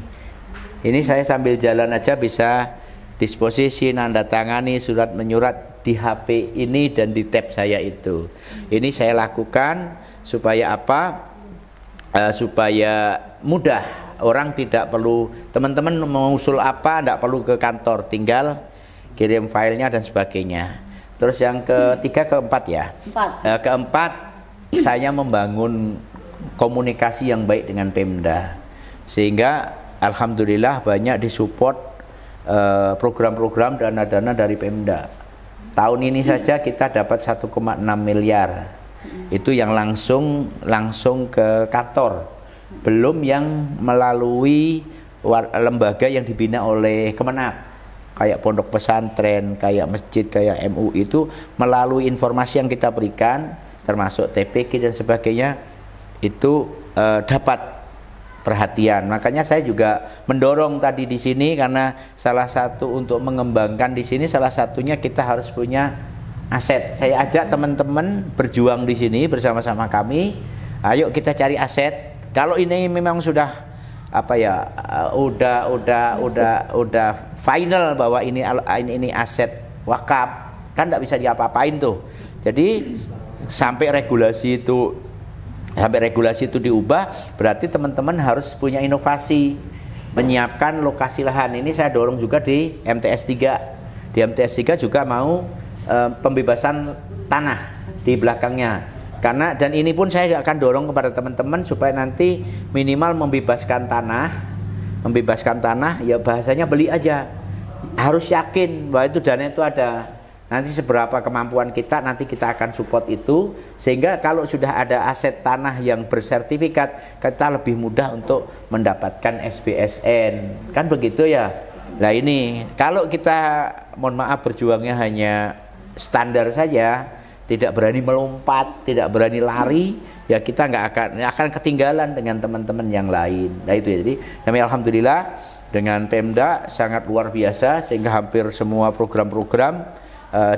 Ini saya sambil jalan aja bisa disposisi, nanda tangani surat menyurat di HP ini dan di tab saya itu. Ini saya lakukan supaya apa? Supaya mudah. Orang tidak perlu, teman-teman mengusul apa, tidak perlu ke kantor, tinggal kirim filenya dan sebagainya. Terus yang keempat ya. Keempat, saya membangun komunikasi yang baik dengan Pemda. Sehingga alhamdulillah banyak disupport program-program dana-dana dari Pemda. Tahun ini saja kita dapat 1,6 miliar. Itu yang langsung ke kantor. Belum yang melalui lembaga yang dibina oleh Kemenak, kayak pondok pesantren, kayak masjid, kayak MUI, itu melalui informasi yang kita berikan, termasuk TPK dan sebagainya, itu dapat perhatian. Makanya saya juga mendorong tadi di sini, karena salah satu untuk mengembangkan di sini, salah satunya kita harus punya aset. Saya ajak teman-teman berjuang di sini bersama-sama kami. Ayo kita cari aset. Kalau ini memang sudah udah final bahwa ini aset wakaf, kan tidak bisa diapa-apain tuh. Jadi sampai regulasi itu diubah, berarti teman-teman harus punya inovasi, menyiapkan lokasi lahan. Ini saya dorong juga di MTS 3. Di MTS 3 juga mau pembebasan tanah di belakangnya. Dan ini pun saya akan dorong kepada teman-teman supaya nanti minimal membebaskan tanah ya bahasanya beli aja. harus yakin bahwa itu dana itu ada. Nanti seberapa kemampuan kita, nanti kita akan support itu, sehingga kalau sudah ada aset tanah yang bersertifikat, kita lebih mudah untuk mendapatkan SBSN, kan begitu ya. Nah ini kalau kita mohon maaf berjuangnya hanya standar saja, tidak berani melompat, tidak berani lari, ya kita nggak akan ketinggalan dengan teman-teman yang lain. Nah itu ya. Jadi kami alhamdulillah dengan Pemda sangat luar biasa, sehingga hampir semua program-program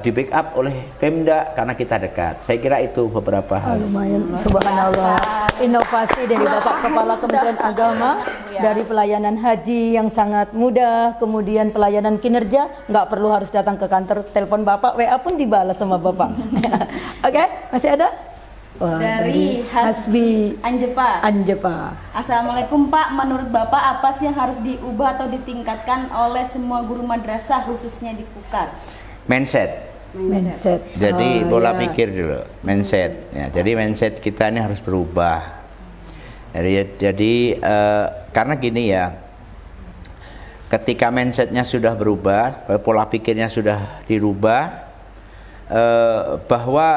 di backup oleh Pemda karena kita dekat. Saya kira itu beberapa hal. Lumayan, subhanallah. Inovasi dari Bapak Kepala Kementerian Agama, dari pelayanan haji yang sangat mudah, kemudian pelayanan kinerja, nggak perlu harus datang ke kantor, telepon Bapak, WA pun dibalas sama Bapak. Oke, masih ada? Wah, dari Hasbi Anjepa. Assalamualaikum Pak, menurut Bapak apa sih yang harus diubah atau ditingkatkan oleh semua guru madrasah khususnya di Pukar? Mindset. Jadi pola pikir dulu, mindset. Ya, jadi mindset kita ini harus berubah. Jadi karena gini ya, ketika mindsetnya sudah berubah, pola pikirnya sudah dirubah, bahwa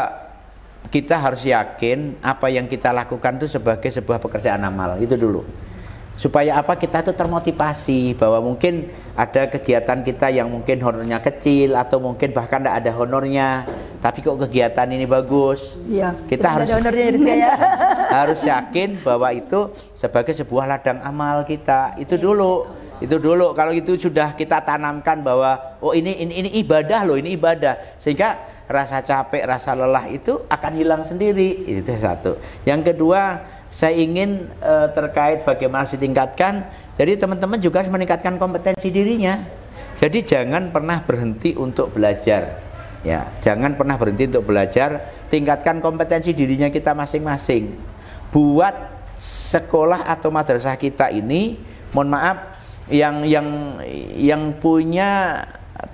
kita harus yakin apa yang kita lakukan itu sebagai sebuah pekerjaan amal, itu dulu. Supaya apa, kita tuh termotivasi bahwa mungkin ada kegiatan kita yang mungkin honornya kecil atau mungkin bahkan tidak ada honornya, tapi kok kegiatan ini bagus. Ya, kita harus harus yakin bahwa itu sebagai sebuah ladang amal kita. Itu dulu. Kalau itu sudah kita tanamkan bahwa oh ini ibadah loh, ini ibadah, sehingga rasa capek, rasa lelah itu akan hilang sendiri. Itu satu. Yang kedua, saya ingin terkait bagaimana harus ditingkatkan. Jadi teman-teman juga harus meningkatkan kompetensi dirinya. Jadi jangan pernah berhenti untuk belajar. Ya, jangan pernah berhenti untuk belajar. Tingkatkan kompetensi dirinya kita masing-masing. Buat sekolah atau madrasah kita ini, mohon maaf, yang punya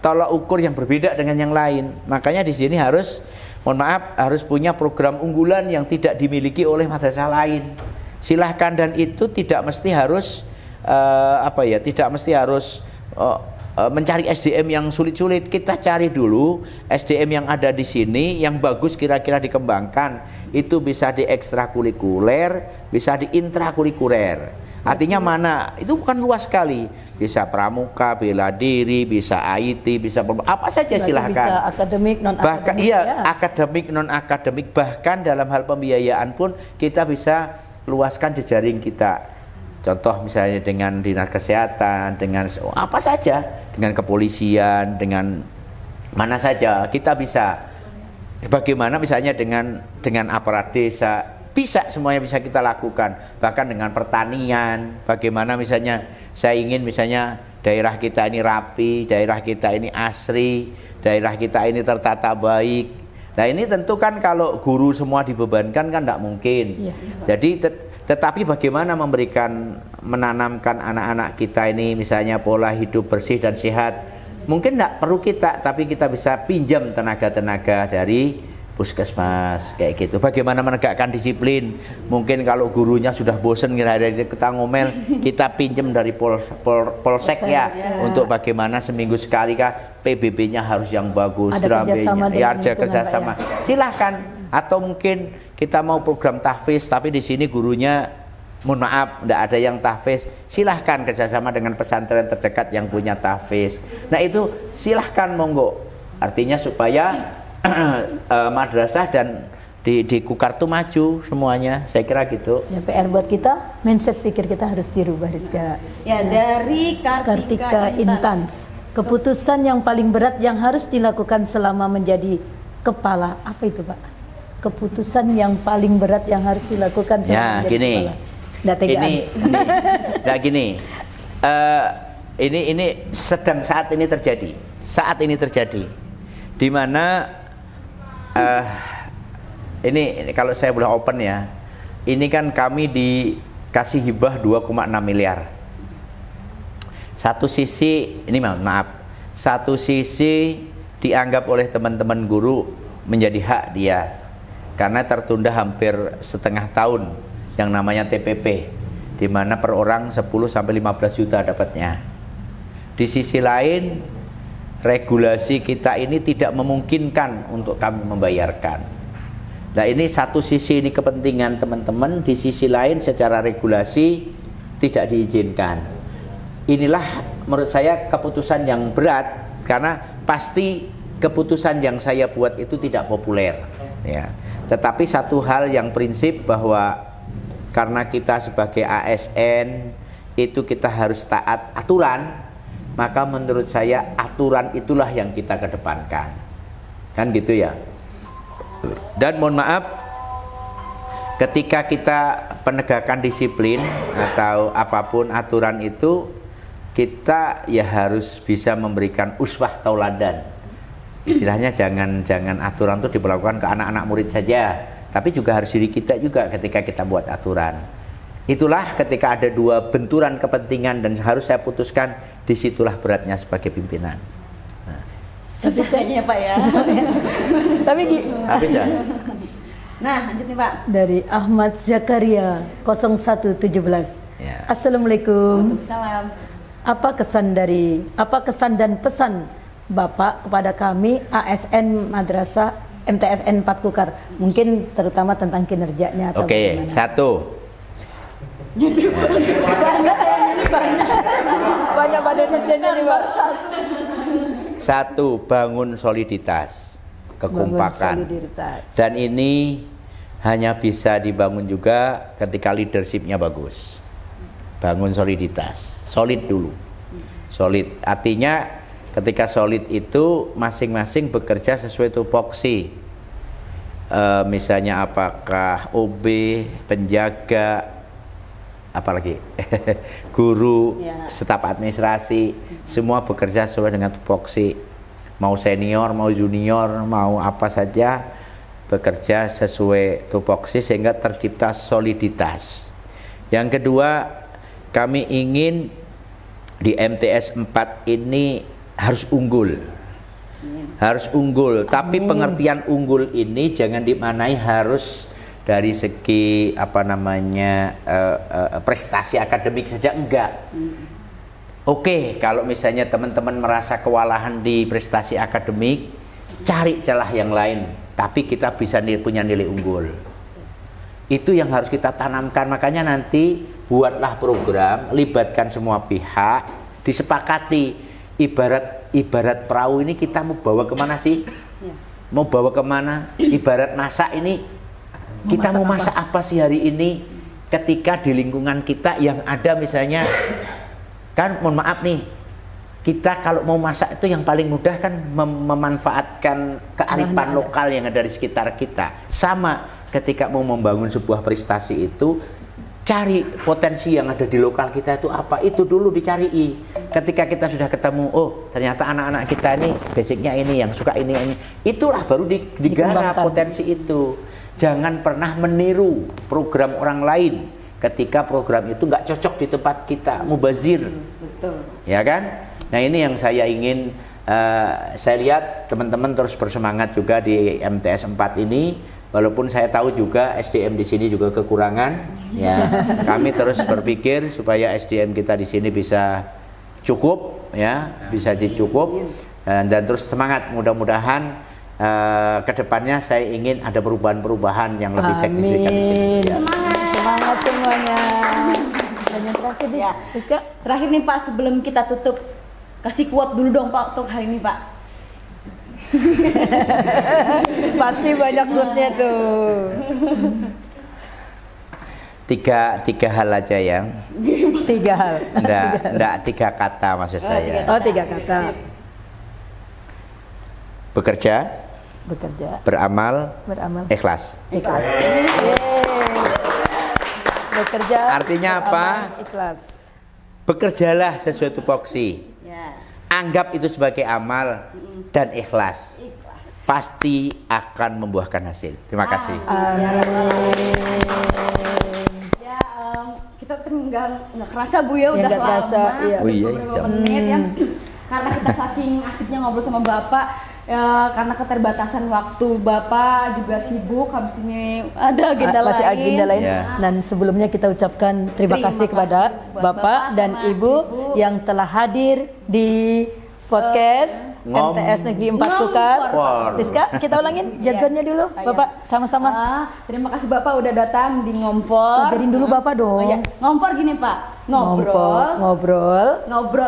tolak ukur yang berbeda dengan yang lain. Makanya di sini harus, mohon maaf, harus punya program unggulan yang tidak dimiliki oleh madrasah lain. Silahkan, dan itu tidak mesti harus tidak mesti harus mencari SDM yang sulit-sulit. Kita cari dulu SDM yang ada di sini yang bagus, kira-kira dikembangkan. Itu bisa di ekstrakurikuler, bisa di intrakurikuler. Artinya mana? Itu bukan luas sekali. Bisa pramuka, bela diri, bisa IT, bisa apa saja silahkan. Bisa akademik, non akademik. Bahkan iya, akademik, non akademik, bahkan dalam hal pembiayaan pun kita bisa luaskan jejaring kita. Contoh misalnya dengan dinas kesehatan, dengan apa saja, dengan kepolisian, dengan mana saja kita bisa. Bagaimana misalnya dengan aparat desa, bisa, semuanya bisa kita lakukan. Bahkan dengan pertanian, bagaimana misalnya saya ingin misalnya daerah kita ini rapi, daerah kita ini asri, daerah kita ini tertata baik. Nah ini tentu kan kalau guru semua dibebankan kan tidak mungkin. Jadi tetapi bagaimana menanamkan anak-anak kita ini misalnya pola hidup bersih dan sehat. Mungkin tidak perlu kita, tapi kita bisa pinjam tenaga-tenaga dari puskesmas kayak gitu. Bagaimana menegakkan disiplin? Mungkin kalau gurunya sudah bosen kira-kira kita ngomel, kita pinjam dari polsek ya, untuk bagaimana seminggu sekali kah PBB-nya harus yang bagus, ada kerjasama. Silahkan. Atau mungkin kita mau program tahfiz, tapi di sini gurunya mohon maaf tidak ada yang tahfiz. Silahkan kerjasama dengan pesantren terdekat yang punya tahfiz. Nah itu silahkan, monggo. Artinya supaya madrasah dan di Kukar tuh maju semuanya, saya kira gitu. Ya, PR buat kita, mindset pikir kita harus dirubah, Rizka. Ya, dari Kartika Intans. Keputusan yang paling berat yang harus dilakukan selama menjadi kepala, apa itu Pak? Keputusan yang paling berat yang harus dilakukan selama menjadi kepala. Ini sedang saat ini terjadi, di mana ini kalau saya boleh open ya, ini kan kami dikasih hibah 2,6 miliar. Satu sisi dianggap oleh teman-teman guru menjadi hak dia, karena tertunda hampir setengah tahun yang namanya TPP, di mana per orang 10 sampai 15 juta dapatnya. Di sisi lain regulasi kita ini tidak memungkinkan untuk kami membayarkan. Nah ini satu sisi ini kepentingan teman-teman, di sisi lain secara regulasi tidak diizinkan. Inilah menurut saya keputusan yang berat, karena pasti keputusan yang saya buat itu tidak populer, ya. Tetapi satu hal yang prinsip bahwa karena kita sebagai ASN itu kita harus taat aturan, maka menurut saya aturan itulah yang kita kedepankan, kan gitu ya. Dan mohon maaf, ketika kita penegakan disiplin atau apapun aturan itu, kita ya harus bisa memberikan uswah tauladan. Istilahnya jangan aturan itu diberlakukan ke anak-anak murid saja, tapi juga harus diri kita juga ketika kita buat aturan. Itulah ketika ada dua benturan kepentingan dan harus saya putuskan, disitulah beratnya sebagai pimpinan. Susah kayaknya Pak ya. Tapi Habis ya? Nah lanjut nih Pak. dari Ahmad Zakaria 0117. Ya. Assalamualaikum. Waalaikumsalam. Apa kesan dan pesan Bapak kepada kami ASN Madrasah MTSN 4 Kukar, mungkin terutama tentang kinerjanya atau Oke, bagaimana? Banyak pada netizennya nih Pak. Satu, bangun soliditas, kekompakan. Soliditas. Dan ini hanya bisa dibangun juga ketika leadershipnya bagus. Bangun soliditas, solid dulu. Solid, artinya ketika solid itu masing-masing bekerja sesuai tupoksi. Misalnya apakah OB, penjaga, apalagi guru, staf administrasi, semua bekerja sesuai dengan tupoksi. Mau senior, mau junior, mau apa saja bekerja sesuai tupoksi sehingga tercipta soliditas. Yang kedua, kami ingin di MTS 4 ini harus unggul. Harus unggul, tapi pengertian unggul ini jangan dimaknai harus dari segi prestasi akademik saja, enggak. Oke, kalau misalnya teman-teman merasa kewalahan di prestasi akademik, cari celah yang lain, tapi kita bisa punya nilai unggul. Itu yang harus kita tanamkan. Makanya nanti buatlah program, libatkan semua pihak, disepakati. Ibarat perahu ini kita mau bawa kemana sih? Mau bawa kemana? Ibarat masak ini, kita mau masak apa sih hari ini? Ketika di lingkungan kita yang ada misalnya, kan mohon maaf nih, kita kalau mau masak itu yang paling mudah kan memanfaatkan kearifan lokal yang ada di sekitar kita. Sama ketika mau membangun sebuah prestasi itu, cari potensi yang ada di lokal kita itu apa, itu dulu dicari. Ketika kita sudah ketemu, oh ternyata anak-anak kita ini basicnya ini, yang suka ini, itulah baru digarap potensi itu. Jangan pernah meniru program orang lain ketika program itu nggak cocok di tempat kita, mubazir. Betul. Ya kan? Nah ini yang saya ingin, saya lihat teman-teman terus bersemangat juga di MTS 4 ini. Walaupun saya tahu juga SDM di sini juga kekurangan, ya kami terus berpikir supaya SDM kita di sini bisa cukup, ya bisa dicukup, dan terus semangat. Mudah-mudahan kedepannya saya ingin ada perubahan-perubahan yang lebih signifikan di sini. Ya. Semangat semuanya. Dan yang terakhir ya, terakhir nih Pak, sebelum kita tutup, kasih quote dulu dong Pak untuk hari ini Pak. pasti banyak quote-nya tuh. Tiga hal aja yang. 3 hal. Enggak 3 kata maksud saya. Oh 3 kata. Bekerja, beramal, ikhlas. Ikhlas. Bekerja. Artinya apa? Ikhlas. Bekerjalah sesuai tupoksi. Ya. Anggap itu sebagai amal dan ikhlas. Pasti akan membuahkan hasil. Terima kasih. Amin. Ya, kita nggak kerasa Bu ya, udah nggak lama. kerasa, iya. Oh iya, beberapa menit ya. Karena kita saking asiknya ngobrol sama Bapak, ya, karena keterbatasan waktu Bapak juga sibuk, habis ini ada agenda Masih lain. agenda lain. Ya. Dan sebelumnya kita ucapkan terima kasih kepada buat Bapak dan sama Ibu yang telah hadir di podcast MTS Negeri 4 Sukar. Rizka, kita ulangin jargonnya dulu, Bapak sama-sama. Terima kasih Bapak udah datang di Ngompor. Ajarin dulu Bapak dong. Ngompor gini Pak, ngobrol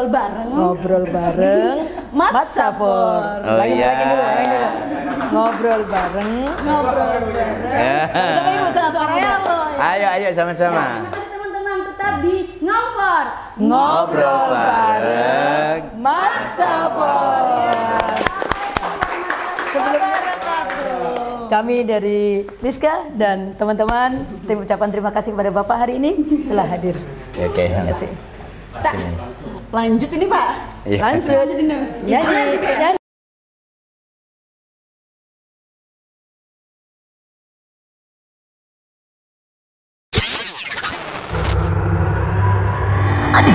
bareng, mat sapor. Lagi dulu. Ngobrol bareng. Sama Ibu, suaranya lo. Ayo sama-sama. Terima kasih teman-teman, tetap di Ngompor. Ngobrol bareng, mat sapor. Kami dari Rizka dan teman-teman ucapan terima kasih kepada Bapak hari ini telah hadir. Oke. Terima kasih. Lanjut ini Pak. Lanjut. Nyanyi. Aduh.